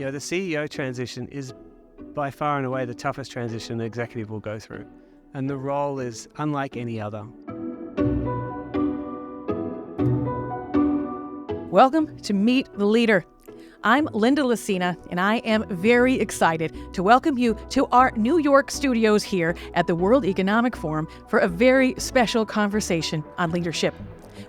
The CEO transition is by far and away the toughest transition an executive will go through. And the role is unlike any other. Welcome to Meet the Leader. I'm Linda Lucina, and I am very excited to welcome you to our New York studios here at the World Economic Forum for a very special conversation on leadership.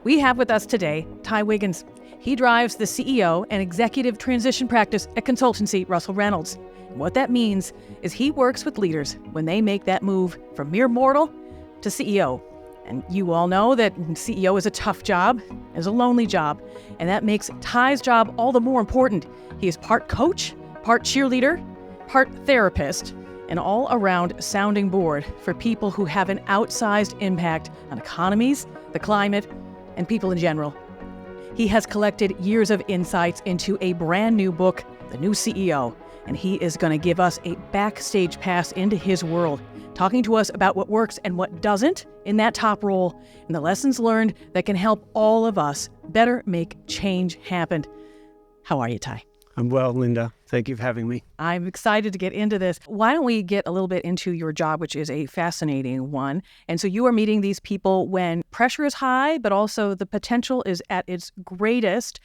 We have with us today Ty Wiggins. He drives the CEO and executive transition practice at consultancy Russell Reynolds. And what that means is he works with leaders when they make that move from mere mortal to CEO. And you all know that CEO is a tough job, is a lonely job, and that makes Ty's job all the more important. He is part coach, part cheerleader, part therapist, and all-around sounding board for people who have an outsized impact on economies, the climate, and people in general. He has collected years of insights into a brand new book, The New CEO, and he is going to give us a backstage pass into his world, talking to us about what works and what doesn't in that top role, and the lessons learned that can help all of us better make change happen. How are you, Ty? I'm well, Linda. Thank you for having me. I'm excited to get into this. Why don't we get a little bit into your job, which is a fascinating one. And so you are meeting these people when pressure is high, but also the potential is at its greatest.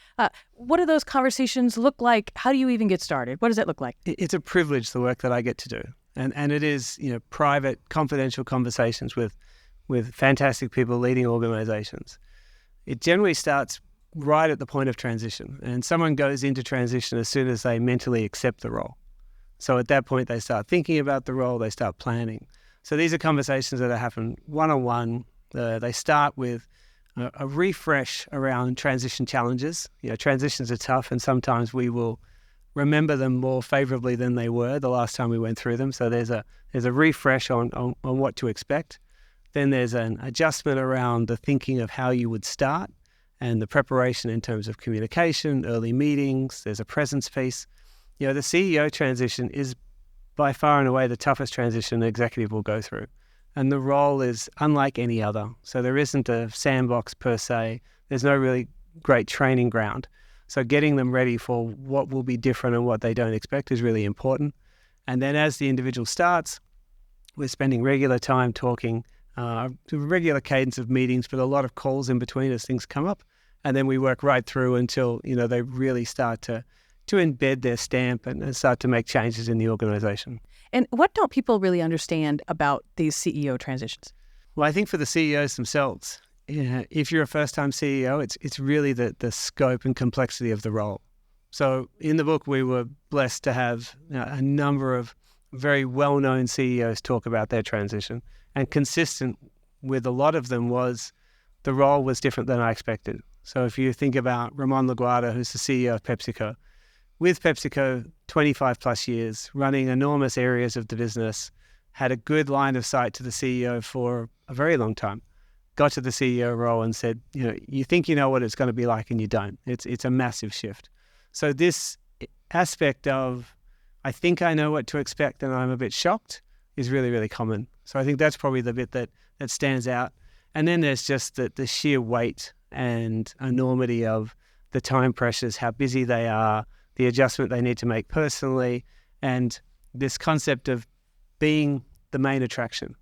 What do those conversations look like? How do you even get started? What does that look like? It's a privilege, the work that I get to do. And it is, private, confidential conversations with fantastic people leading organizations. It generally starts right at the point of transition. And someone goes into transition as soon as they mentally accept the role. So at that point, they start thinking about the role, they start planning. So these are conversations that happen one-on-one. They start with a refresh around transition challenges. Transitions are tough, and sometimes we will remember them more favorably than they were the last time we went through them. So there's a refresh on what to expect. Then there's an adjustment around the thinking of how you would start and the preparation in terms of communication, early meetings. There's a presence piece. The CEO transition is by far and away the toughest transition an executive will go through. And the role is unlike any other. So there isn't a sandbox per se. There's no really great training ground. So getting them ready for what will be different and what they don't expect is really important. And then as the individual starts, we're spending regular time talking, regular cadence of meetings, but a lot of calls in between as things come up. And then we work right through until, they really start to embed their stamp and start to make changes in the organization. And what don't people really understand about these CEO transitions? Well, I think for the CEOs themselves, if you're a first-time CEO, it's really the scope and complexity of the role. So in the book, we were blessed to have a number of very well-known CEOs talk about their transition. And consistent with a lot of them was the role was different than I expected. So if you think about Ramon Laguarta, who's the CEO of PepsiCo, with PepsiCo, 25 plus years, running enormous areas of the business, had a good line of sight to the CEO for a very long time, got to the CEO role and said, you think you know what it's going to be like and you don't. It's a massive shift. So this aspect of, I think I know what to expect and I'm a bit shocked, is really, really common. So I think that's probably the bit that stands out. And then there's just the sheer weight and enormity of the time pressures, how busy they are, the adjustment they need to make personally, and this concept of being the main attraction.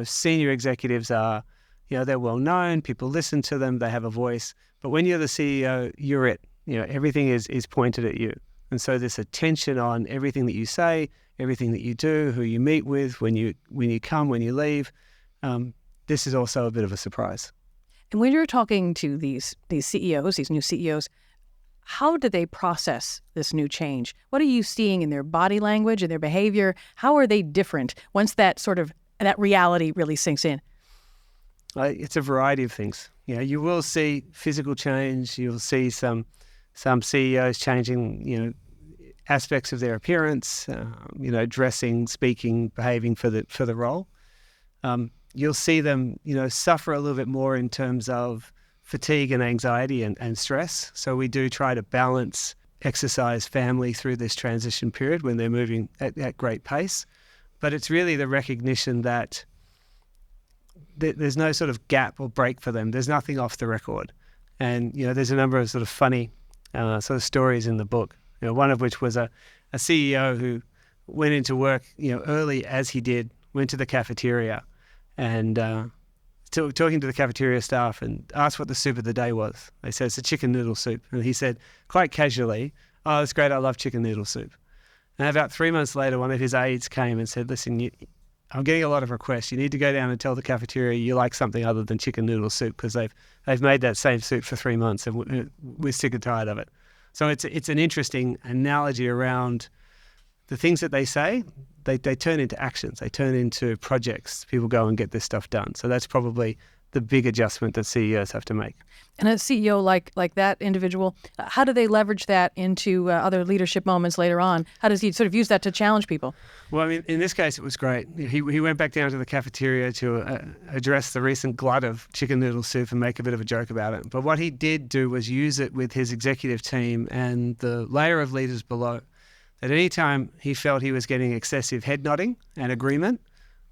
Senior executives are, they're well known, people listen to them, they have a voice. But when you're the CEO, you're it. Everything is pointed at you. And so this attention on everything that you say, everything that you do, who you meet with, when you come, when you leave, this is also a bit of a surprise. And when you're talking to these CEOs, these new CEOs, how do they process this new change? What are you seeing in their body language and their behavior? How are they different once that reality really sinks in? It's a variety of things. You will see physical change. You'll see some CEOs changing, aspects of their appearance, dressing, speaking, behaving for the role. You'll see them, suffer a little bit more in terms of fatigue and anxiety and stress. So we do try to balance exercise, family through this transition period when they're moving at great pace. But it's really the recognition that there's no sort of gap or break for them. There's nothing off the record. And, there's a number of sort of funny sort of stories in the book. one of which was a CEO who went into work, early as he did, went to the cafeteria and talking to the cafeteria staff and asked what the soup of the day was. They said, it's a chicken noodle soup. And he said, quite casually, oh, that's great, I love chicken noodle soup. And about 3 months later, one of his aides came and said, listen, I'm getting a lot of requests. You need to go down and tell the cafeteria you like something other than chicken noodle soup because they've made that same soup for 3 months and we're sick and tired of it. So it's an interesting analogy around the things that they say. They turn into actions. They turn into projects. People go and get this stuff done. So that's probably the big adjustment that CEOs have to make. And a CEO like that individual, how do they leverage that into other leadership moments later on? How does he sort of use that to challenge people? Well, I mean, in this case, it was great. He went back down to the cafeteria to address the recent glut of chicken noodle soup and make a bit of a joke about it. But what he did do was use it with his executive team and the layer of leaders below. At any time he felt he was getting excessive head nodding and agreement,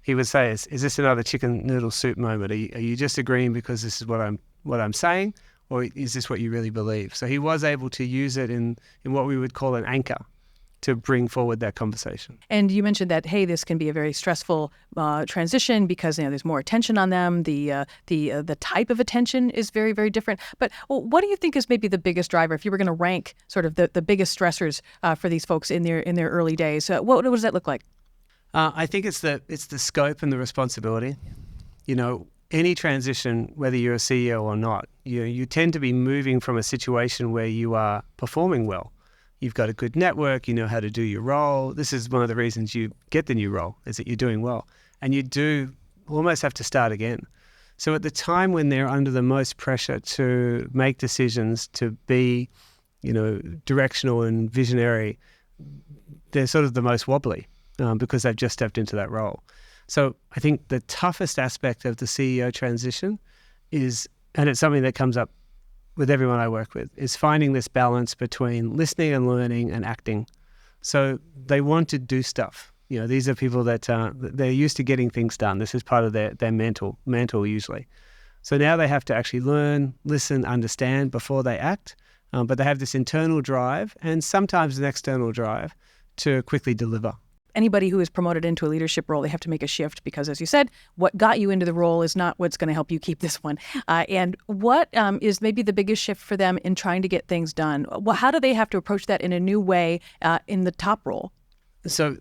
he would say, is this another chicken noodle soup moment? Are you just agreeing because this is what I'm saying, or is this what you really believe? So he was able to use it in what we would call an anchor to bring forward that conversation. And you mentioned that, hey, this can be a very stressful transition because there's more attention on them. The type of attention is very, very different. But what do you think is maybe the biggest driver, if you were going to rank sort of the biggest stressors for these folks in their early days? What does that look like? I think it's the scope and the responsibility. Any transition, whether you're a CEO or not, you tend to be moving from a situation where you are performing well. You've got a good network, you know how to do your role. This is one of the reasons you get the new role, is that you're doing well. And you do almost have to start again. So at the time when they're under the most pressure to make decisions, to be, directional and visionary, they're sort of the most wobbly because they've just stepped into that role. So I think the toughest aspect of the CEO transition is, and it's something that comes up with everyone I work with, is finding this balance between listening and learning and acting. So they want to do stuff. These are people that they're used to getting things done. This is part of their mantle usually. So now they have to actually learn, listen, understand before they act. But they have this internal drive and sometimes an external drive to quickly deliver. Anybody who is promoted into a leadership role, they have to make a shift because, as you said, what got you into the role is not what's going to help you keep this one. And what is maybe the biggest shift for them in trying to get things done? How do they have to approach that in a new way in the top role? So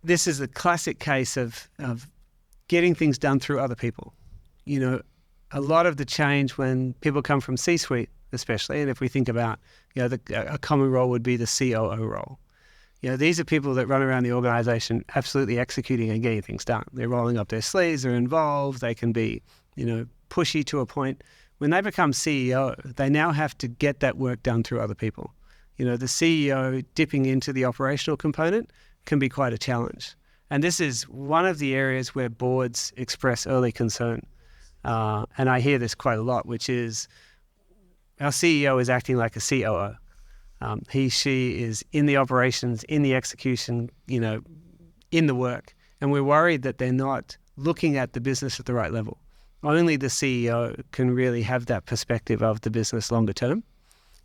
this is a classic case of getting things done through other people. A lot of the change when people come from C-suite, especially, and if we think about, a common role would be the COO role. These are people that run around the organization absolutely executing and getting things done. They're rolling up their sleeves, they're involved, they can be, pushy to a point. When they become CEO, they now have to get that work done through other people. The CEO dipping into the operational component can be quite a challenge. And this is one of the areas where boards express early concern. And I hear this quite a lot, which is our CEO is acting like a COO. She is in the operations, in the execution, in the work. And we're worried that they're not looking at the business at the right level. Only the CEO can really have that perspective of the business longer term.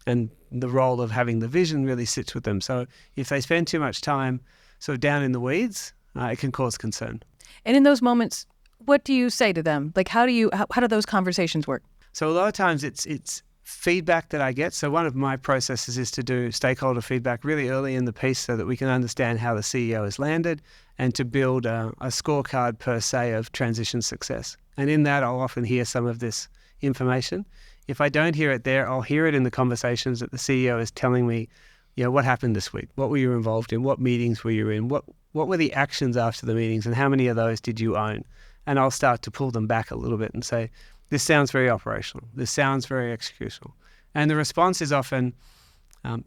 And the role of having the vision really sits with them. So if they spend too much time sort of down in the weeds, it can cause concern. And in those moments, what do you say to them? Like, how do those conversations work? So a lot of times it's feedback that I get. So one of my processes is to do stakeholder feedback really early in the piece so that we can understand how the CEO has landed and to build a scorecard per se of transition success. And in that, I'll often hear some of this information. If I don't hear it there, I'll hear it in the conversations that the CEO is telling me, what happened this week? What were you involved in? What meetings were you in? What were the actions after the meetings and how many of those did you own? And I'll start to pull them back a little bit and say, this sounds very operational. This sounds very executional. And the response is often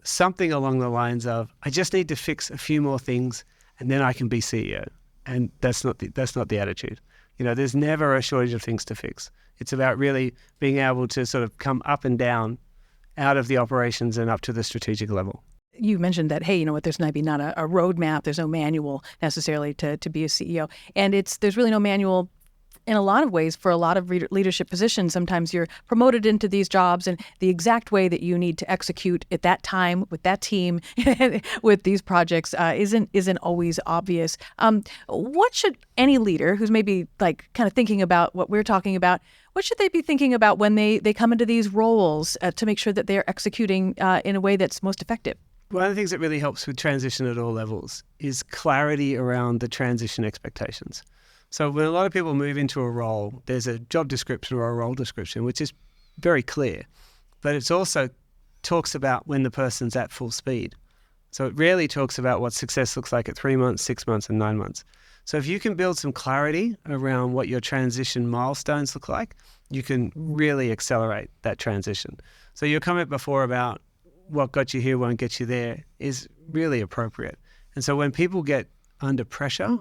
something along the lines of, I just need to fix a few more things and then I can be CEO. And that's not the attitude. There's never a shortage of things to fix. It's about really being able to sort of come up and down out of the operations and up to the strategic level. You mentioned that, hey, there's maybe not a roadmap. There's no manual necessarily to be a CEO. And there's really no manual in a lot of ways, for a lot of leadership positions, sometimes you're promoted into these jobs and the exact way that you need to execute at that time with that team with these projects isn't always obvious. What should any leader who's maybe like kind of thinking about what we're talking about, what should they be thinking about when they come into these roles to make sure that they're executing in a way that's most effective? One of the things that really helps with transition at all levels is clarity around the transition expectations. So when a lot of people move into a role, there's a job description or a role description, which is very clear, but it also talks about when the person's at full speed. So it rarely talks about what success looks like at 3 months, 6 months, and 9 months. So if you can build some clarity around what your transition milestones look like, you can really accelerate that transition. So your comment before about what got you here won't get you there is really appropriate. And so when people get under pressure,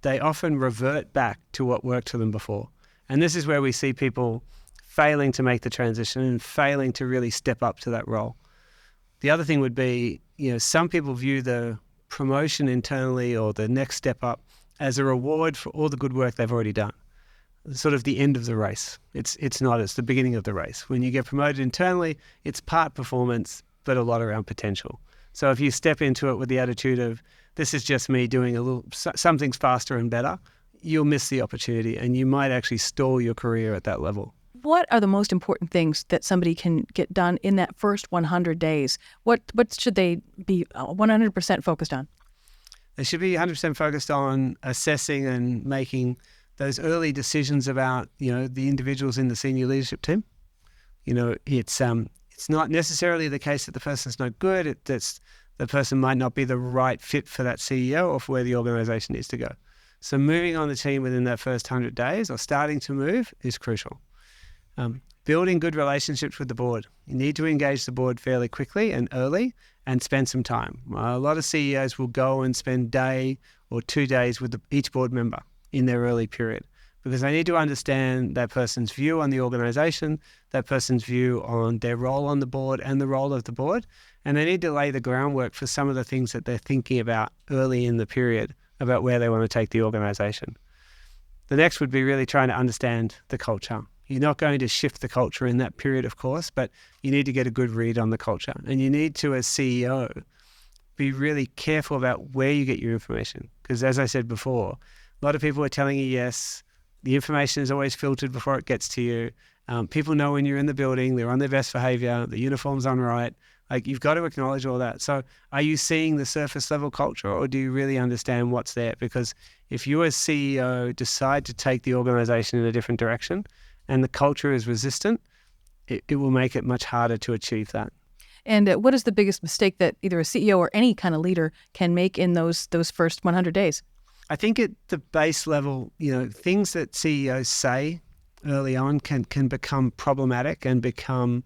they often revert back to what worked for them before. And this is where we see people failing to make the transition and failing to really step up to that role. The other thing would be, some people view the promotion internally or the next step up as a reward for all the good work they've already done. Sort of the end of the race. It's not, it's the beginning of the race. When you get promoted internally, it's part performance, but a lot around potential. So if you step into it with the attitude of, this is just me doing something's faster and better, you'll miss the opportunity and you might actually stall your career at that level. What are the most important things that somebody can get done in that first 100 days? What should they be 100% focused on? They should be 100% focused on assessing and making those early decisions about, the individuals in the senior leadership team. It's not necessarily the case that the person's no good. The person might not be the right fit for that CEO or for where the organization needs to go. So moving on the team within that first 100 days or starting to move is crucial. Building good relationships with the board. You need to engage the board fairly quickly and early and spend some time. A lot of CEOs will go and spend day or 2 days with each board member in their early period because they need to understand that person's view on the organization, that person's view on their role on the board and the role of the board. And they need to lay the groundwork for some of the things that they're thinking about early in the period about where they want to take the organization. The next would be really trying to understand the culture. You're not going to shift the culture in that period, of course, but you need to get a good read on the culture. And you need to, as CEO, be really careful about where you get your information. Because as I said before, a lot of people are telling you yes. The information is always filtered before it gets to you. People know when you're in the building, they're on their best behavior, the uniform's on right. You've got to acknowledge all that. So are you seeing the surface level culture or do you really understand what's there? Because if you as CEO decide to take the organization in a different direction and the culture is resistant, it will make it much harder to achieve that. And what is the biggest mistake that either a CEO or any kind of leader can make in those first 100 days? I think at the base level, things that CEOs say early on can become problematic and become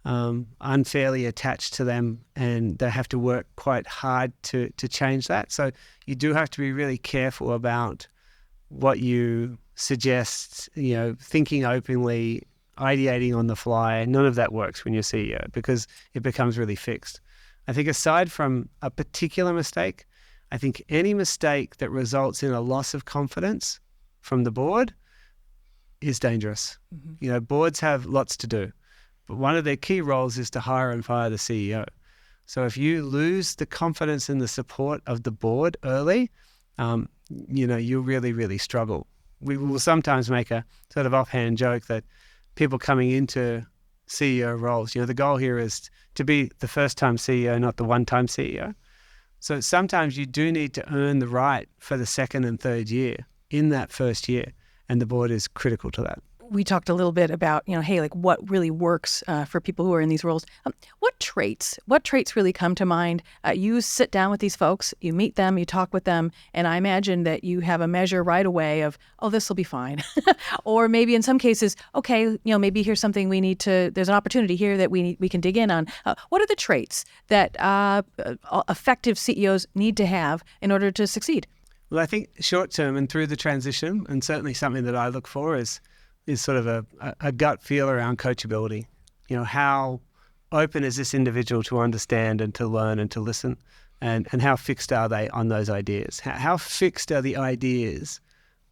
unfairly attached to them, and they have to work quite hard to change that. So you do have to be really careful about what you suggest, thinking openly, ideating on the fly. None of that works when you're CEO because it becomes really fixed. I think aside from a particular mistake, I think any mistake that results in a loss of confidence from the board is dangerous. Mm-hmm. Boards have lots to do, but one of their key roles is to hire and fire the CEO. So if you lose the confidence and the support of the board early, you'll really, really struggle. We will sometimes make a sort of offhand joke that people coming into CEO roles, the goal here is to be the first-time CEO, not the one-time CEO. So sometimes you do need to earn the right for the second and third year in that first year, and the board is critical to that. We talked a little bit about, what really works for people who are in these roles. What traits really come to mind? You sit down with these folks, you meet them, you talk with them, and I imagine that you have a measure right away of, this will be fine. Or maybe in some cases, okay, maybe here's something there's an opportunity here that we can dig in on. What are the traits that effective CEOs need to have in order to succeed? Well, I think short term and through the transition, and certainly something that I look for is sort of a gut feel around coachability. How open is this individual to understand and to learn and to listen, and how fixed are they on those ideas? How fixed are the ideas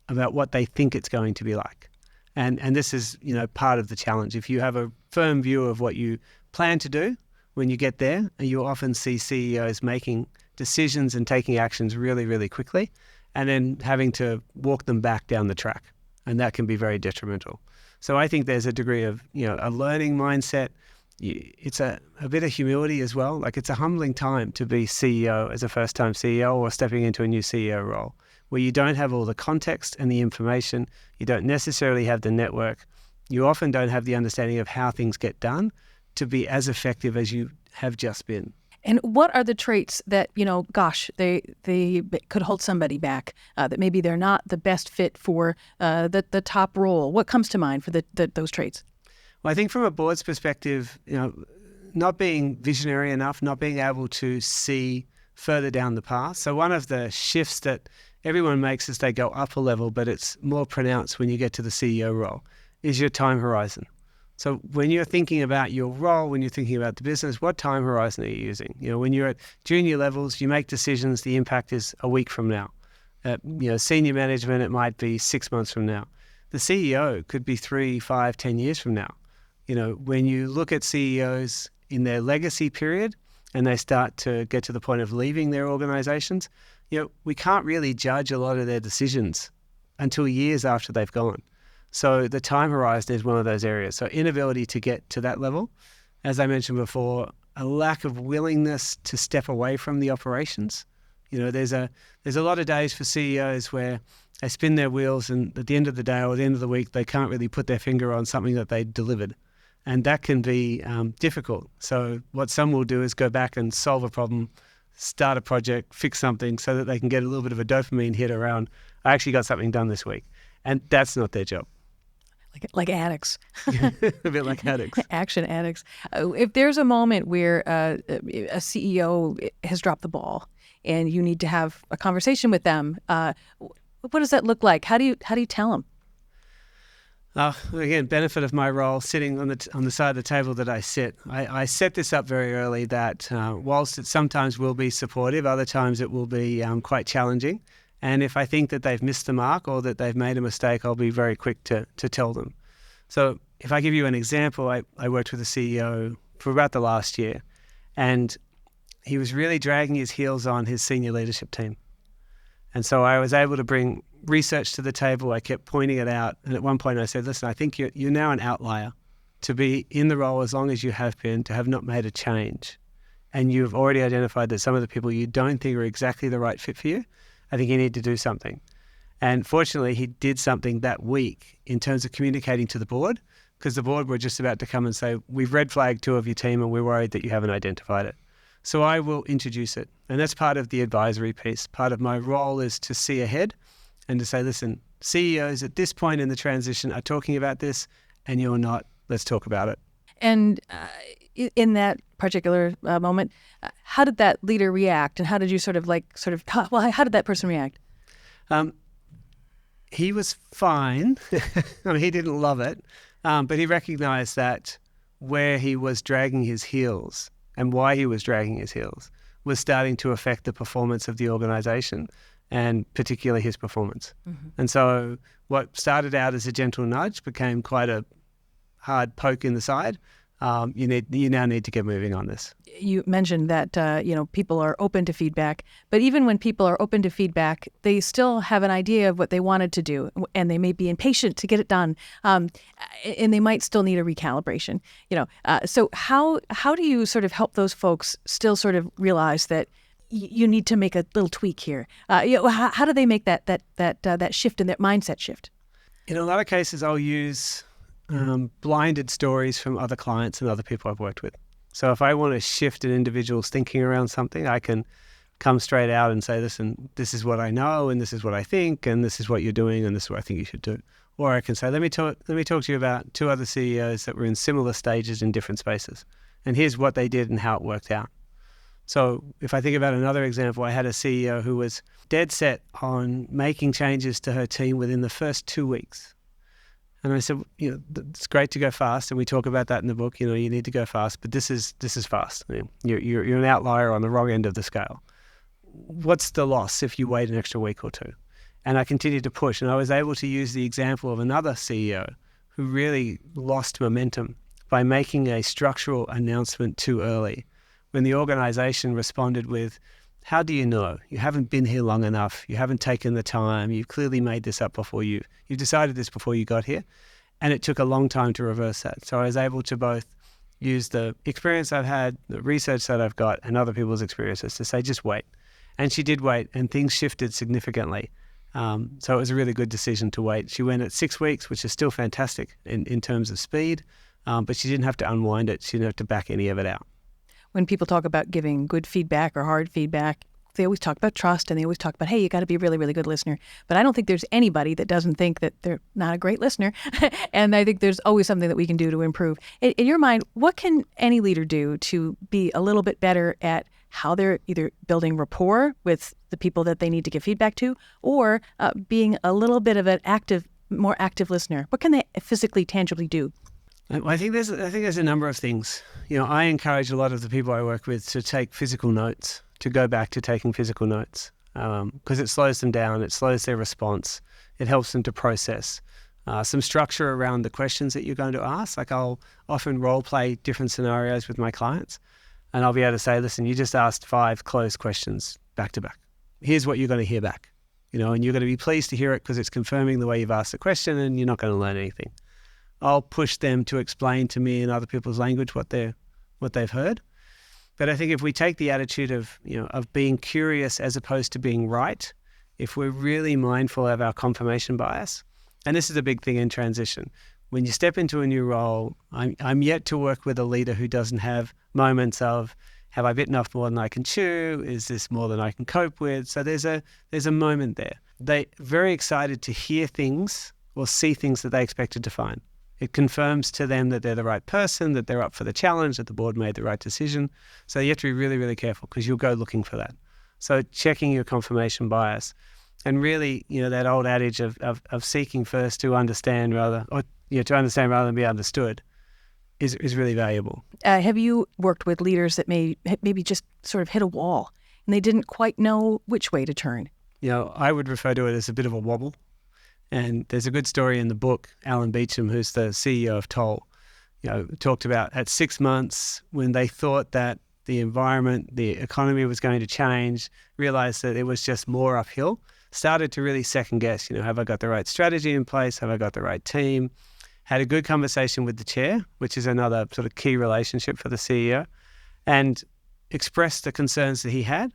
about what they think it's going to be like. And this is, part of the challenge. If you have a firm view of what you plan to do when you get there, you often see CEOs making decisions and taking actions really, really quickly, and then having to walk them back down the track. And that can be very detrimental. So I think there's a degree of, a learning mindset. It's a bit of humility as well. Like, it's a humbling time to be CEO as a first-time CEO or stepping into a new CEO role, where you don't have all the context and the information. You don't necessarily have the network. You often don't have the understanding of how things get done to be as effective as you have just been. And what are the traits that, they could hold somebody back, that maybe they're not the best fit for the top role? What comes to mind for those traits? Well, I think from a board's perspective, not being visionary enough, not being able to see further down the path. So one of the shifts that everyone makes as they go up a level, but it's more pronounced when you get to the CEO role, is your time horizon. So when you're thinking about your role, when you're thinking about the business, what time horizon are you using? When you're at junior levels, you make decisions, the impact is a week from now. Senior management, it might be 6 months from now. The CEO could be 3, 5, 10 years from now. When you look at CEOs in their legacy period and they start to get to the point of leaving their organizations, we can't really judge a lot of their decisions until years after they've gone. So the time horizon is one of those areas. So inability to get to that level, as I mentioned before, a lack of willingness to step away from the operations. There's a lot of days for CEOs where they spin their wheels and at the end of the day or the end of the week, they can't really put their finger on something that they delivered. And that can be difficult. So what some will do is go back and solve a problem, start a project, fix something so that they can get a little bit of a dopamine hit around, I actually got something done this week. And that's not their job. Like addicts. A bit like addicts. Action addicts. If there's a moment where a CEO has dropped the ball and you need to have a conversation with them, what does that look like? How do you tell them? Again, benefit of my role sitting on the side of the table that I sit. I set this up very early that whilst it sometimes will be supportive, other times it will be quite challenging. And if I think that they've missed the mark or that they've made a mistake, I'll be very quick to tell them. So if I give you an example, I worked with a CEO for about the last year, and he was really dragging his heels on his senior leadership team. And so I was able to bring research to the table. I kept pointing it out. And at one point I said, listen, I think you're now an outlier to be in the role as long as you have been, to have not made a change. And you've already identified that some of the people you don't think are exactly the right fit for you. I think you need to do something. And fortunately, he did something that week in terms of communicating to the board, because the board were just about to come and say, we've red flagged 2 of your team and we're worried that you haven't identified it. So I will introduce it. And that's part of the advisory piece. Part of my role is to see ahead and to say, listen, CEOs at this point in the transition are talking about this and you're not. Let's talk about it. And in that particular moment, how did that leader react? And how did you how did that person react? He was fine. I mean, he didn't love it, but he recognized that where he was dragging his heels and why he was dragging his heels was starting to affect the performance of the organization and particularly his performance. Mm-hmm. And so what started out as a gentle nudge became quite a hard poke in the side. You now need to get moving on this. You mentioned that people are open to feedback, but even when people are open to feedback, they still have an idea of what they wanted to do, and they may be impatient to get it done, and they might still need a recalibration. So how do you sort of help those folks still sort of realize that you need to make a little tweak here? How do they make that shift in that mindset shift? In a lot of cases, I'll use blinded stories from other clients and other people I've worked with. So if I want to shift an individual's thinking around something, I can come straight out and say, listen, this is what I know and this is what I think and this is what you're doing and this is what I think you should do. Or I can say, let me talk to you about 2 other CEOs that were in similar stages in different spaces. And here's what they did and how it worked out. So if I think about another example, I had a CEO who was dead set on making changes to her team within the first 2 weeks. And I said, it's great to go fast, and we talk about that in the book. You need to go fast, but this is fast. You're an outlier on the wrong end of the scale. What's the loss if you wait an extra week or 2? And I continued to push. And I was able to use the example of another CEO who really lost momentum by making a structural announcement too early. When the organization responded with, how do you know? You haven't been here long enough. You haven't taken the time. You've clearly made this up before you've decided this before you got here. And it took a long time to reverse that. So I was able to both use the experience I've had, the research that I've got, and other people's experiences to say, just wait. And she did wait, and things shifted significantly. So it was a really good decision to wait. She went at 6 weeks, which is still fantastic in terms of speed, but she didn't have to unwind it. She didn't have to back any of it out. When people talk about giving good feedback or hard feedback, they always talk about trust, and they always talk about, hey, you got to be a really, really good listener. But I don't think there's anybody that doesn't think that they're not a great listener. And I think there's always something that we can do to improve. In your mind, what can any leader do to be a little bit better at how they're either building rapport with the people that they need to give feedback to, or being a little bit of an more active listener? What can they physically, tangibly do? I think there's a number of things. I encourage a lot of the people I work with to take physical notes, to go back to taking physical notes, because it slows them down, it slows their response, it helps them to process. Some structure around the questions that you're going to ask. Like I'll often role play different scenarios with my clients, and I'll be able to say, listen, you just asked 5 closed questions back to back. Here's what you're going to hear back, and you're going to be pleased to hear it because it's confirming the way you've asked the question, and you're not going to learn anything. I'll push them to explain to me in other people's language what they've heard. But I think if we take the attitude of being curious as opposed to being right, if we're really mindful of our confirmation bias, and this is a big thing in transition. When you step into a new role, I'm yet to work with a leader who doesn't have moments of, have I bitten off more than I can chew? Is this more than I can cope with? So there's a moment there. They're very excited to hear things or see things that they expected to find. It confirms to them that they're the right person, that they're up for the challenge, that the board made the right decision. So you have to be really, really careful because you'll go looking for that. So checking your confirmation bias, and really, that old adage of seeking first to understand to understand rather than be understood is really valuable. Have you worked with leaders that maybe just sort of hit a wall and they didn't quite know which way to turn? I would refer to it as a bit of a wobble. And there's a good story in the book. Alan Beecham, who's the CEO of Toll, talked about at 6 months when they thought that the environment, the economy was going to change, realized that it was just more uphill, started to really second guess, have I got the right strategy in place? Have I got the right team? Had a good conversation with the chair, which is another sort of key relationship for the CEO, and expressed the concerns that he had.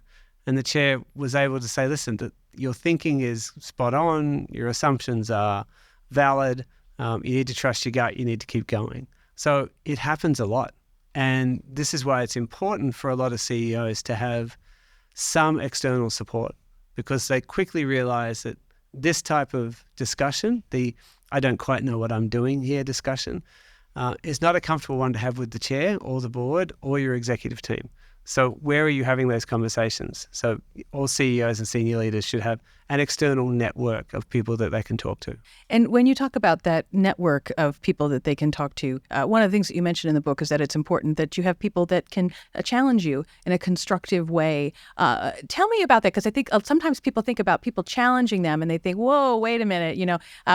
And the chair was able to say, listen, that your thinking is spot on, your assumptions are valid, you need to trust your gut, you need to keep going. So it happens a lot. And this is why it's important for a lot of CEOs to have some external support, because they quickly realize that this type of discussion, the I don't quite know what I'm doing here discussion, is not a comfortable one to have with the chair or the board or your executive team. So where are you having those conversations? So all CEOs and senior leaders should have an external network of people that they can talk to. And when you talk about that network of people that they can talk to, one of the things that you mentioned in the book is that it's important that you have people that can challenge you in a constructive way. Tell me about that, because I think sometimes people think about people challenging them and they think, whoa, wait a minute,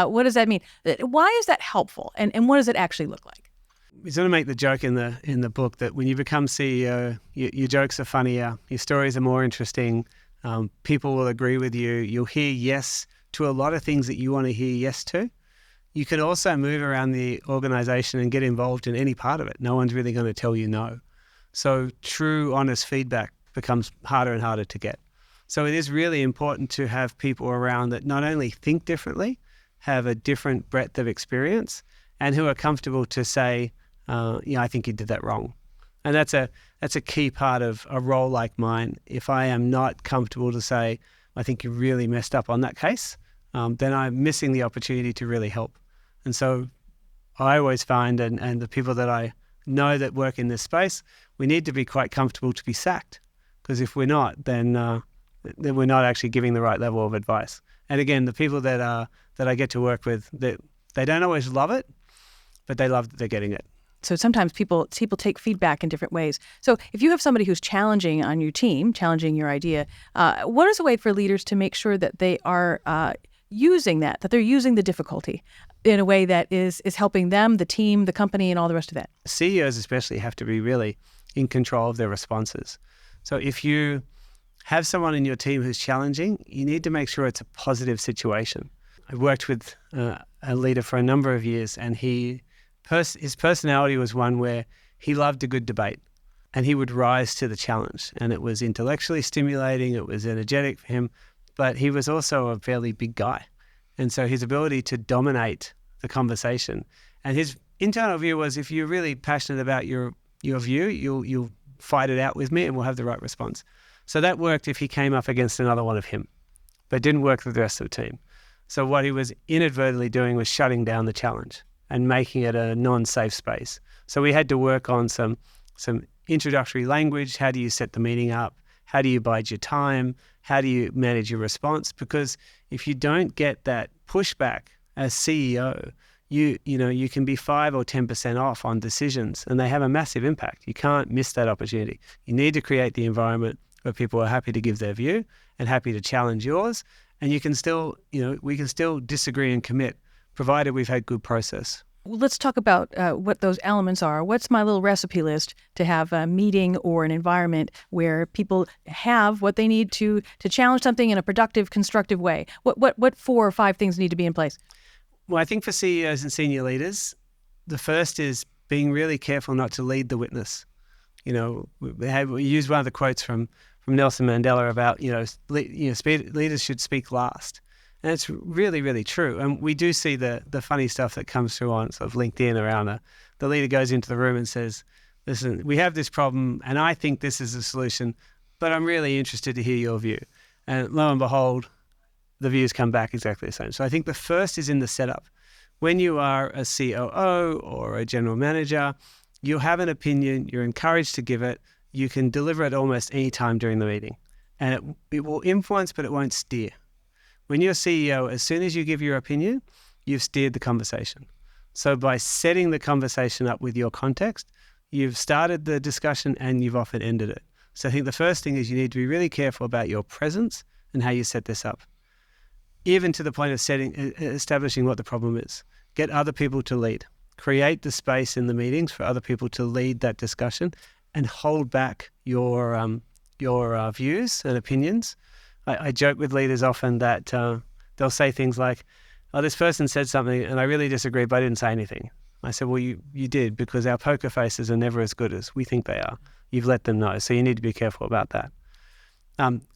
what does that mean? Why is that helpful? And what does it actually look like? We sort of make the joke in the book that when you become CEO, your jokes are funnier, your stories are more interesting, people will agree with you, you'll hear yes to a lot of things that you want to hear yes to. You can also move around the organization and get involved in any part of it. No one's really going to tell you no. So true, honest feedback becomes harder and harder to get. So it is really important to have people around that not only think differently, have a different breadth of experience, and who are comfortable to say, I think you did that wrong. And that's a key part of a role like mine. If I am not comfortable to say, I think you really messed up on that case, then I'm missing the opportunity to really help. And so I always find, and the people that I know that work in this space, we need to be quite comfortable to be sacked. Because if we're not, then we're not actually giving the right level of advice. And again, the people that I get to work with, they don't always love it, but they love that they're getting it. So sometimes people take feedback in different ways. So if you have somebody who's challenging on your team, challenging your idea, what is a way for leaders to make sure that they are using that they're using the difficulty in a way that is helping them, the team, the company, and all the rest of that. CEOs especially have to be really in control of their responses. So if you have someone in your team who's challenging, you need to make sure it's a positive situation. I worked with a leader for a number of years, and his personality was one where he loved a good debate, and he would rise to the challenge. And it was intellectually stimulating, it was energetic for him, but he was also a fairly big guy. And so his ability to dominate the conversation, and his internal view was, if you're really passionate about your view, you'll fight it out with me and we'll have the right response. So that worked if he came up against another one of him, but didn't work with the rest of the team. So what he was inadvertently doing was shutting down the challenge and making it a non-safe space. So we had to work on some introductory language. How do you set the meeting up? How do you bide your time? How do you manage your response? Because if you don't get that pushback as CEO, you can be 5 or 10% off on decisions, and they have a massive impact. You can't miss that opportunity. You need to create the environment where people are happy to give their view and happy to challenge yours. And you can still, we can still disagree and commit, provided we've had good process. Let's talk about what those elements are. What's my little recipe list to have a meeting or an environment where people have what they need to challenge something in a productive, constructive way? What 4 or 5 things need to be in place? Well, I think for CEOs and senior leaders, the first is being really careful not to lead the witness. We use one of the quotes from Nelson Mandela about, leaders should speak last. And it's really, really true. And we do see the funny stuff that comes through on sort of LinkedIn around the leader goes into the room and says, listen, we have this problem and I think this is a solution, but I'm really interested to hear your view. And lo and behold, the views come back exactly the same. So I think the first is in the setup. When you are a COO or a general manager, you have an opinion, you're encouraged to give it, you can deliver it almost any time during the meeting. And it will influence, but it won't steer. When you're CEO, as soon as you give your opinion, you've steered the conversation. So by setting the conversation up with your context, you've started the discussion and you've often ended it. So I think the first thing is you need to be really careful about your presence and how you set this up. Even to the point of establishing what the problem is. Get other people to lead. Create the space in the meetings for other people to lead that discussion and hold back your views and opinions. I joke with leaders often that they'll say things like, oh, this person said something and I really disagree, but I didn't say anything. I said, well, you did, because our poker faces are never as good as we think they are. You've let them know, so you need to be careful about that.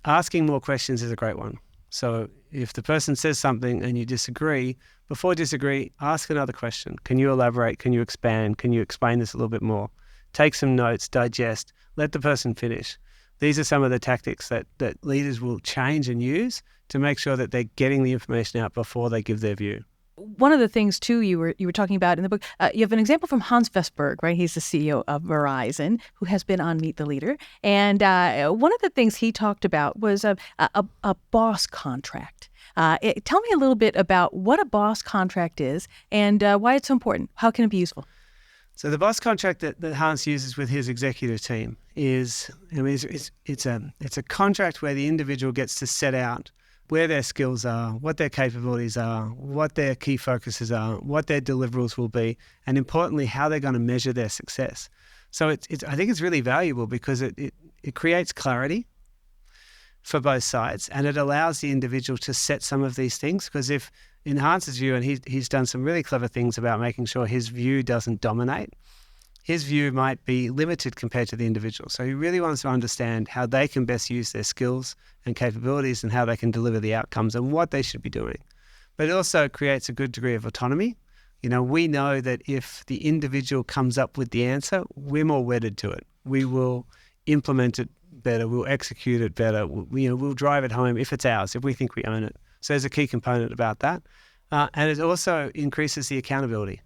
Asking more questions is a great one. So if the person says something and you disagree, before disagree, ask another question. Can you elaborate? Can you expand? Can you explain this a little bit more? Take some notes, digest, let the person finish. These are some of the tactics that leaders will change and use to make sure that they're getting the information out before they give their view. One of the things, too, you were talking about in the book, you have an example from Hans Vestberg, right? He's the CEO of Verizon, who has been on Meet the Leader. And one of the things he talked about was a boss contract. Tell me a little bit about what a boss contract is and why it's so important. How can it be useful? So the boss contract that Hans uses with his executive team is, it's a contract where the individual gets to set out where their skills are, what their capabilities are, what their key focuses are, what their deliverables will be, and importantly, how they're going to measure their success. So I think it's really valuable because it creates clarity for both sides, and it allows the individual to set some of these things, because if in Hans's view, and he's done some really clever things about making sure his view doesn't dominate, his view might be limited compared to the individual. So he really wants to understand how they can best use their skills and capabilities and how they can deliver the outcomes and what they should be doing. But it also creates a good degree of autonomy. We know that if the individual comes up with the answer, we're more wedded to it. We will implement it better, we'll execute it better, we'll drive it home if it's ours, if we think we own it. So there's a key component about that. And it also increases the accountability.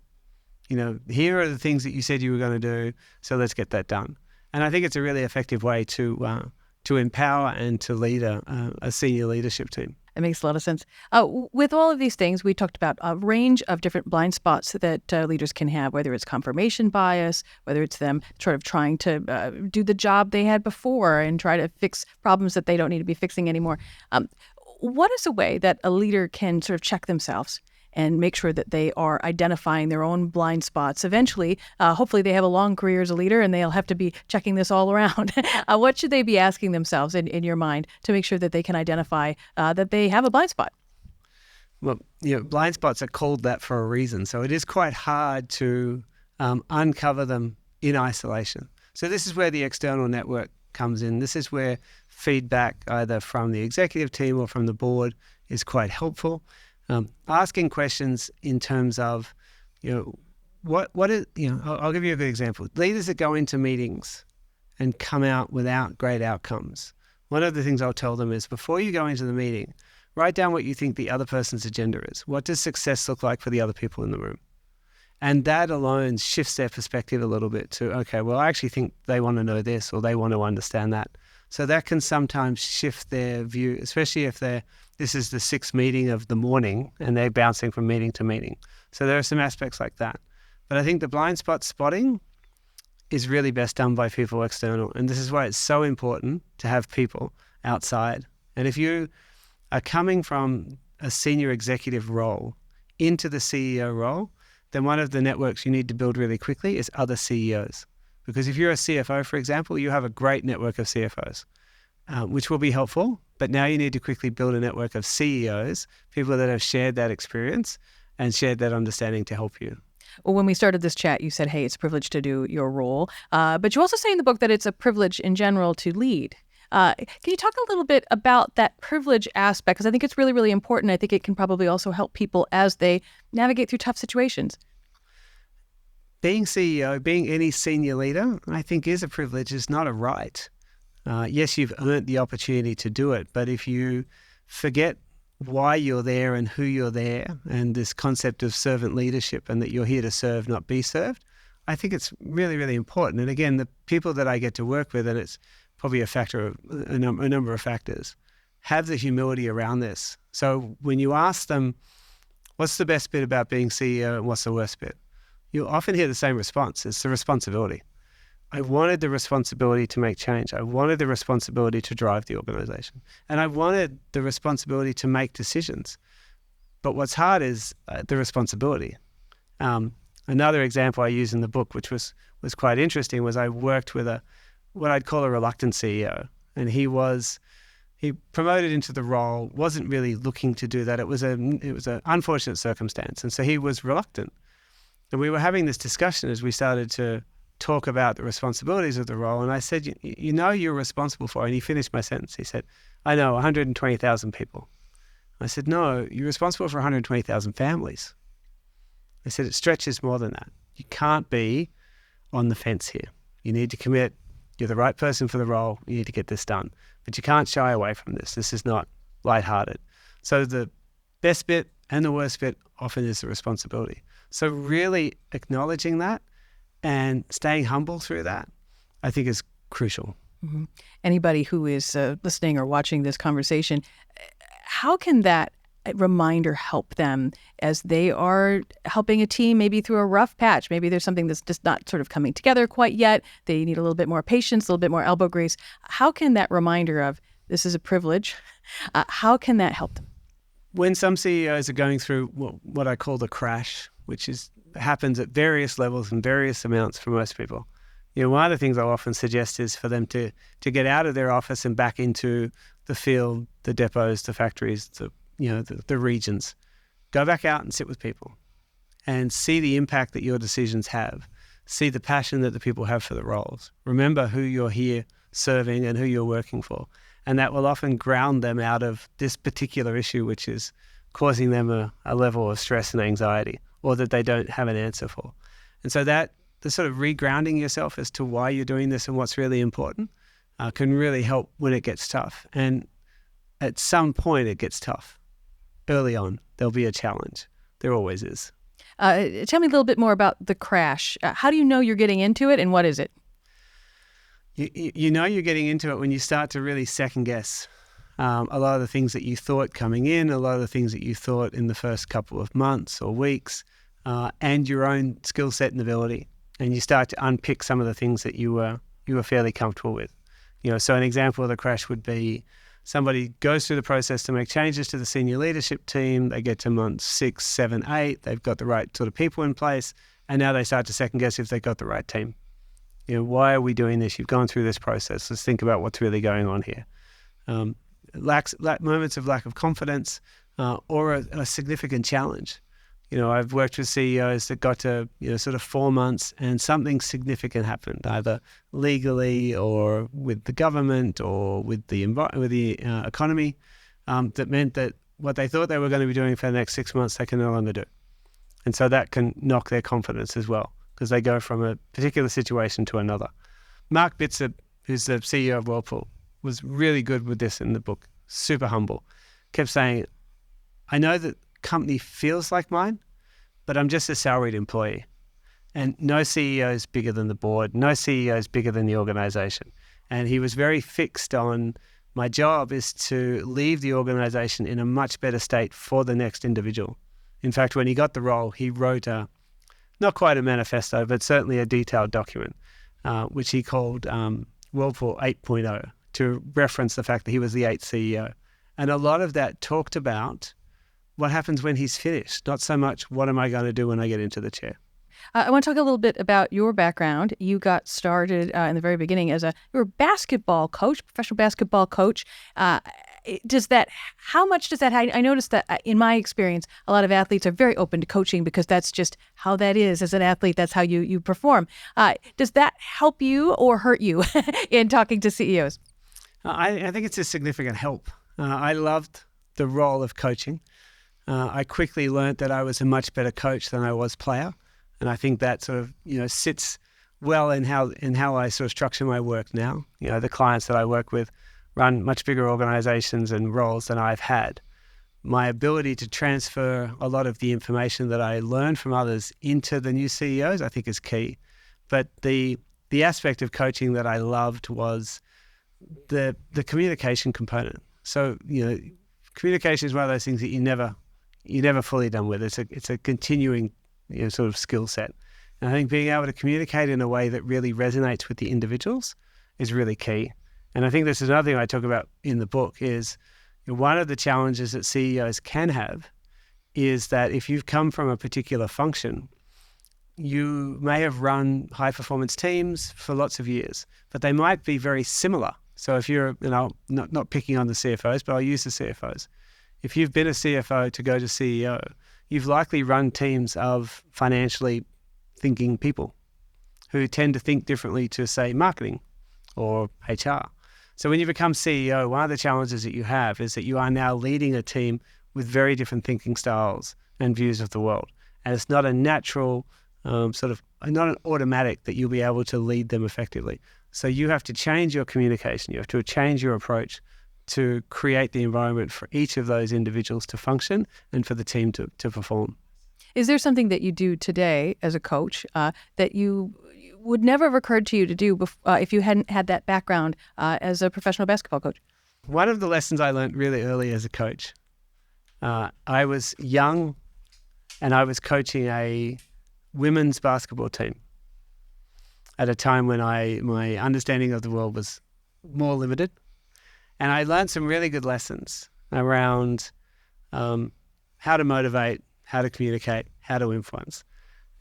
Here are the things that you said you were going to do, so let's get that done. And I think it's a really effective way to empower and to lead a senior leadership team. It makes a lot of sense. With all of these things, we talked about a range of different blind spots that leaders can have, whether it's confirmation bias, whether it's them sort of trying to do the job they had before and try to fix problems that they don't need to be fixing anymore. What is a way that a leader can sort of check themselves and make sure that they are identifying their own blind spots? Eventually, hopefully they have a long career as a leader and they'll have to be checking this all around. What should they be asking themselves in your mind to make sure that they can identify that they have a blind spot? Well, blind spots are called that for a reason. So it is quite hard to uncover them in isolation. So this is where the external network comes in. This is where feedback either from the executive team or from the board is quite helpful. Asking questions in terms of, what is, I'll give you a good example. Leaders that go into meetings and come out without great outcomes. One of the things I'll tell them is before you go into the meeting, write down what you think the other person's agenda is. What does success look like for the other people in the room? And that alone shifts their perspective a little bit to, okay, well, I actually think they want to know this or they want to understand that. So that can sometimes shift their view, especially if this is the sixth meeting of the morning and they're bouncing from meeting to meeting. So there are some aspects like that. But I think the blind spot spotting is really best done by people external. And this is why it's so important to have people outside. And if you are coming from a senior executive role into the CEO role, then one of the networks you need to build really quickly is other CEOs. Because if you're a CFO, for example, you have a great network of CFOs, which will be helpful. But now you need to quickly build a network of CEOs, people that have shared that experience and shared that understanding to help you. Well, when we started this chat, you said, hey, it's a privilege to do your role. But you also say in the book that it's a privilege in general to lead. Can you talk a little bit about that privilege aspect? Because I think it's really, really important. I think it can probably also help people as they navigate through tough situations. Being CEO, being any senior leader, I think is a privilege, is not a right. Yes, you've earned the opportunity to do it, but if you forget why you're there and who you're there and this concept of servant leadership and that you're here to serve, not be served, I think it's really, really important. And again, the people that I get to work with, and it's probably a factor of a number of factors, have the humility around this. So when you ask them, what's the best bit about being CEO and what's the worst bit? You'll often hear the same response. It's the responsibility. I wanted the responsibility to make change. I wanted the responsibility to drive the organization. And I wanted the responsibility to make decisions. But what's hard is the responsibility. Another example I use in the book, which was quite interesting, was I worked with what I'd call a reluctant CEO. And he promoted into the role, wasn't really looking to do that. It was an unfortunate circumstance. And so he was reluctant. And we were having this discussion as we started to talk about the responsibilities of the role. And I said, you know you're responsible for, and he finished my sentence. He said, I know, 120,000 people. I said, no, you're responsible for 120,000 families. I said, it stretches more than that. You can't be on the fence here. You need to commit. You're the right person for the role. You need to get this done. But you can't shy away from this. This is not lighthearted. So the best bit and the worst bit often is the responsibility. So really acknowledging that and staying humble through that, I think is crucial. Mm-hmm. Anybody who is listening or watching this conversation, how can that reminder help them as they are helping a team maybe through a rough patch? Maybe there's something that's just not sort of coming together quite yet. They need a little bit more patience, a little bit more elbow grease. How can that reminder of this is a privilege, how can that help them? When some CEOs are going through what I call the crash, which happens at various levels and various amounts for most people, one of the things I'll often suggest is for them to get out of their office and back into the field, the depots, the factories, the regions. Go back out and sit with people and see the impact that your decisions have. See the passion that the people have for the roles. Remember who you're here serving and who you're working for. And that will often ground them out of this particular issue, which is causing them a level of stress and anxiety, or that they don't have an answer for. And so that the sort of regrounding yourself as to why you're doing this and what's really important can really help when it gets tough. And at some point it gets tough. Early on, there'll be a challenge. There always is. Tell me a little bit more about the crash. How do you know you're getting into it, and what is it? You know you're getting into it when you start to really second guess a lot of the things that you thought coming in, a lot of the things that you thought in the first couple of months or weeks, and your own skill set and ability. And you start to unpick some of the things that you were fairly comfortable with. So an example of the crash would be Somebody goes through the process to make changes to the senior leadership team. They get to month 6, 7, 8. They've got the right sort of people in place. And now they start to second guess if they've got the right team. Why are we doing this? You've gone through this process. Let's think about what's really going on here. Moments of lack of confidence or a significant challenge. I've worked with CEOs that got to sort of 4 months and something significant happened, either legally or with the government or with the economy, that meant that what they thought they were going to be doing for the next 6 months, they can no longer do. And so that can knock their confidence as well, because they go from a particular situation to another. Mark Bitzer, who's the CEO of Whirlpool, was really good with this in the book, super humble, kept saying, I know that company feels like mine, but I'm just a salaried employee. And no CEO is bigger than the board, no CEO is bigger than the organization. And he was very fixed on, my job is to leave the organization in a much better state for the next individual. In fact, when he got the role, he wrote not quite a manifesto, but certainly a detailed document, which he called Whirlpool 8.0, to reference the fact that he was the 8th CEO. And a lot of that talked about what happens when he's finished, not so much what am I going to do when I get into the chair. I want to talk a little bit about your background. You got started in the very beginning as you were a basketball coach, professional basketball coach. How much does that, I noticed that in my experience, a lot of athletes are very open to coaching because that's just how that is as an athlete. That's how you perform. Does that help you or hurt you in talking to CEOs? I think it's a significant help. I loved the role of coaching. I quickly learned that I was a much better coach than I was player. And I think that sort of, sits well in how I sort of structure my work now. The clients that I work with run much bigger organizations and roles than I've had. My ability to transfer a lot of the information that I learned from others into the new CEOs, I think is key. But the aspect of coaching that I loved was the communication component. So, communication is one of those things that you're never fully done with. It's a continuing sort of skill set. And I think being able to communicate in a way that really resonates with the individuals is really key. And I think this is another thing I talk about in the book is one of the challenges that CEOs can have is that if you've come from a particular function, you may have run high performance teams for lots of years, but they might be very similar. So if you're, not picking on the CFOs, but I'll use the CFOs. If you've been a CFO to go to CEO, you've likely run teams of financially thinking people who tend to think differently to, say, marketing or HR. So when you become CEO, one of the challenges that you have is that you are now leading a team with very different thinking styles and views of the world. And it's not a natural, not an automatic that you'll be able to lead them effectively. So you have to change your communication. You have to change your approach to create the environment for each of those individuals to function and for the team to perform. Is there something that you do today as a coach that you would never have occurred to you to do if you hadn't had that background as a professional basketball coach? One of the lessons I learned really early as a coach, I was young and I was coaching a women's basketball team at a time when my understanding of the world was more limited. And I learned some really good lessons around how to motivate, how to communicate, how to influence.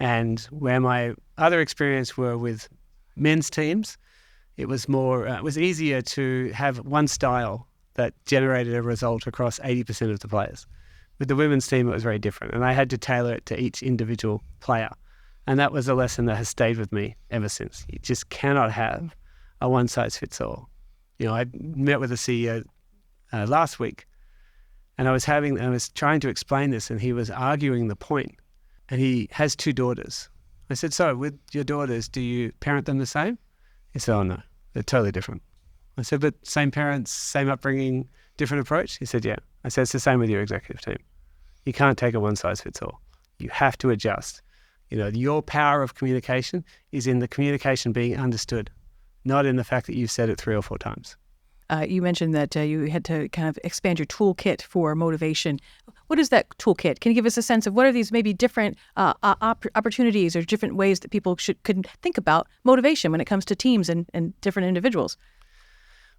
And where my other experience were with men's teams, it was easier to have one style that generated a result across 80% of the players. With the women's team, it was very different. And I had to tailor it to each individual player. And that was a lesson that has stayed with me ever since. You just cannot have a one-size-fits-all. I met with a CEO last week, and I was trying to explain this, and he was arguing the point. And he has 2 daughters. I said, so with your daughters, do you parent them the same? He said, oh no, they're totally different. I said, but same parents, same upbringing, different approach? He said, yeah. I said, it's the same with your executive team. You can't take a one-size-fits-all. You have to adjust. Your power of communication is in the communication being understood, not in the fact that you've said it 3 or 4 times. You mentioned that you had to kind of expand your toolkit for motivation. What is that toolkit? Can you give us a sense of what are these maybe different opportunities or different ways that people could think about motivation when it comes to teams and different individuals?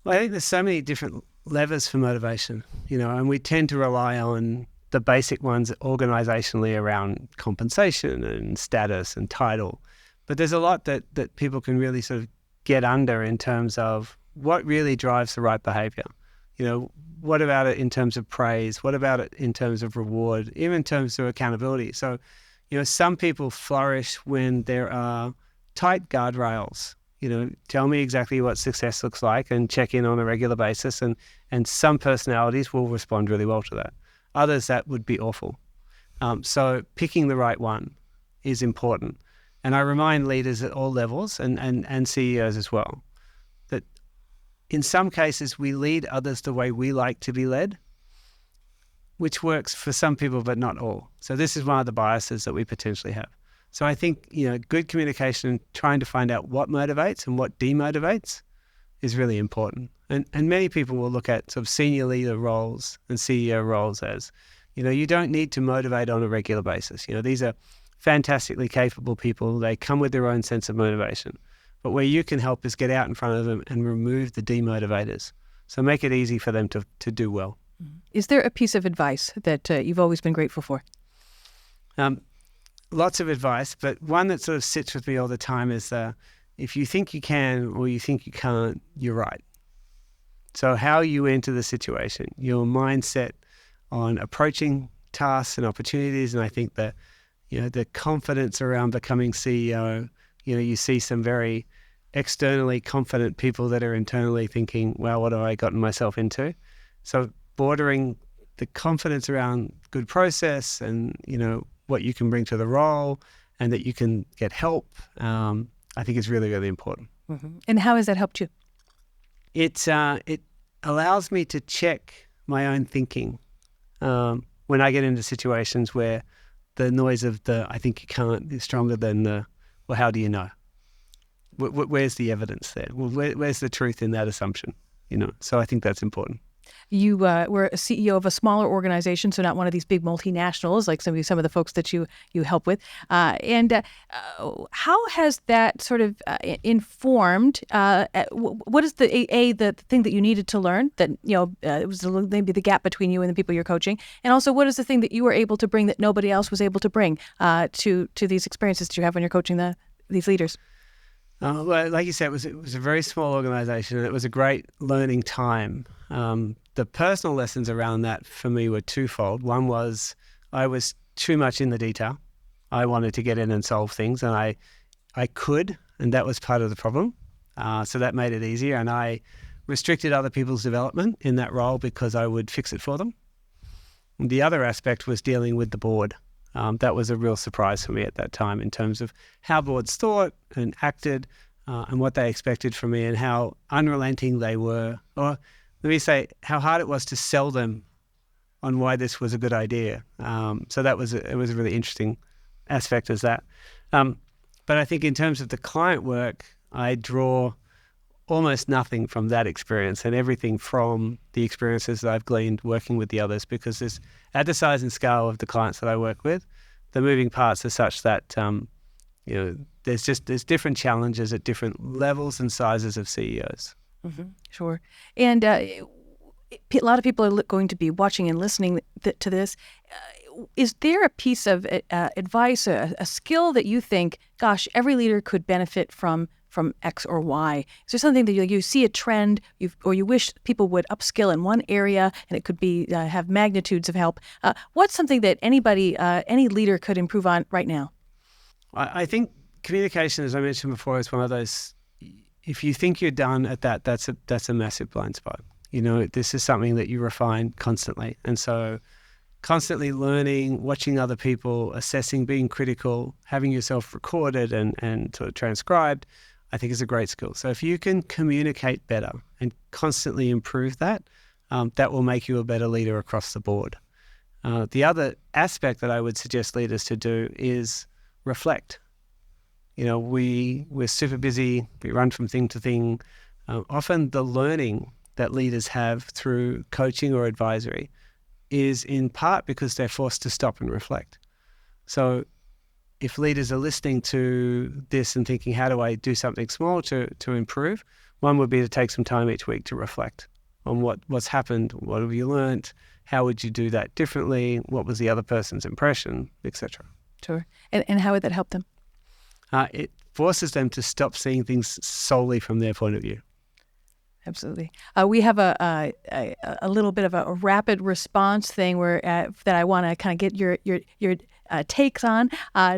Well, I think there's so many different levers for motivation, and we tend to rely on the basic ones organizationally around compensation and status and title. But there's a lot that people can really sort of get under in terms of what really drives the right behavior. What about it in terms of praise? What about it in terms of reward, even in terms of accountability? So, some people flourish when there are tight guardrails. Tell me exactly what success looks like and check in on a regular basis. And some personalities will respond really well to that. Others, that would be awful. So picking the right one is important. And I remind leaders at all levels and CEOs as well, that in some cases we lead others the way we like to be led, which works for some people, but not all. So this is one of the biases that we potentially have. So I think, good communication, trying to find out what motivates and what demotivates is really important. And many people will look at sort of senior leader roles and CEO roles as, you don't need to motivate on a regular basis. These are fantastically capable people. They come with their own sense of motivation. But where you can help is get out in front of them and remove the demotivators. So make it easy for them to do well. Is there a piece of advice that you've always been grateful for? Lots of advice, but one that sort of sits with me all the time is if you think you can or you think you can't, you're right. So how you enter the situation, your mindset on approaching tasks and opportunities, and I think that the confidence around becoming CEO, you see some very externally confident people that are internally thinking, wow, what have I gotten myself into? So bordering the confidence around good process and, what you can bring to the role and that you can get help, I think is really, really important. Mm-hmm. And how has that helped you? It allows me to check my own thinking when I get into situations where the noise of the I think you can't is stronger than the, well, how do you know? Where's the evidence there? Well, where's the truth in that assumption? So I think that's important. You were a CEO of a smaller organization, so not one of these big multinationals like some of the folks that you help with. And how has that sort of informed? What is the thing that you needed to learn that it was maybe the gap between you and the people you're coaching, and also what is the thing that you were able to bring that nobody else was able to bring to these experiences that you have when you're coaching these leaders? Well, like you said, it was a very small organization, and it was a great learning time. The personal lessons around that for me were twofold. One was I was too much in the detail. I wanted to get in and solve things, and I could, and that was part of the problem. So that made it easier, and I restricted other people's development in that role because I would fix it for them. And the other aspect was dealing with the board. That was a real surprise for me at that time in terms of how boards thought and acted and what they expected from me and how unrelenting they were. Or let me say how hard it was to sell them on why this was a good idea. So it was a really interesting aspect as that. But I think in terms of the client work, I draw almost nothing from that experience and everything from the experiences that I've gleaned working with the others, because at the size and scale of the clients that I work with, the moving parts are such that there's different challenges at different levels and sizes of CEOs. Mm-hmm. Sure. And a lot of people are going to be watching and listening to this. Is there a piece of advice, a skill that you think, gosh, every leader could benefit from X or Y? Is there something that you see a trend or you wish people would upskill in one area and it could be have magnitudes of help? What's something that any leader could improve on right now? I think communication, as I mentioned before, is one of those, if you think you're done at that, that's a massive blind spot. This is something that you refine constantly. And so constantly learning, watching other people, assessing, being critical, having yourself recorded and sort of transcribed, I think is a great skill. So if you can communicate better and constantly improve that, that will make you a better leader across the board. The other aspect that I would suggest leaders to do is reflect. We're super busy, we run from thing to thing. Often the learning that leaders have through coaching or advisory is in part because they're forced to stop and reflect. So if leaders are listening to this and thinking, how do I do something small to improve? One would be to take some time each week to reflect on what's happened, what have you learned, how would you do that differently, what was the other person's impression, etc. Sure. And how would that help them? It forces them to stop seeing things solely from their point of view. Absolutely. We have a little bit of a rapid response thing where that I want to kind of get your takes on,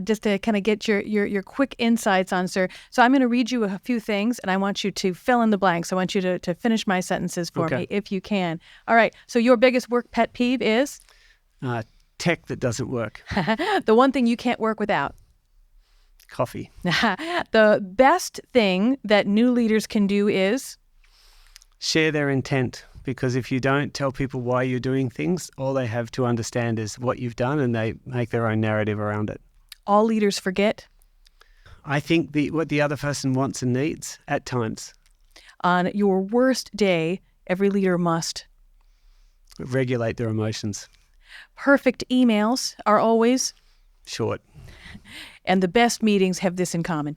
just to kind of get your quick insights on, sir. So I'm going to read you a few things, and I want you to fill in the blanks. I want you to finish my sentences for me, if you can. All right. So your biggest work pet peeve is? Tech that doesn't work. The one thing you can't work without? Coffee. The best thing that new leaders can do is? Share their intent, because if you don't tell people why you're doing things, all they have to understand is what you've done, and they make their own narrative around it. All leaders forget? I think what the other person wants and needs at times. On your worst day, every leader must? Regulate their emotions. Perfect emails are always? Short. And the best meetings have this in common?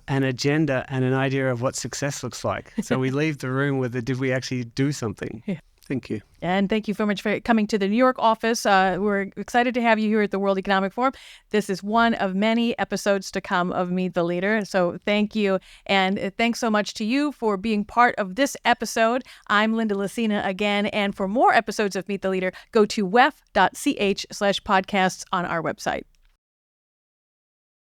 An agenda and an idea of what success looks like. So we leave the room with did we actually do something? Yeah. Thank you. And thank you so much for coming to the New York office. We're excited to have you here at the World Economic Forum. This is one of many episodes to come of Meet the Leader. So thank you. And thanks so much to you for being part of this episode. I'm Linda Lucina again. And for more episodes of Meet the Leader, go to wef.ch/podcasts on our website.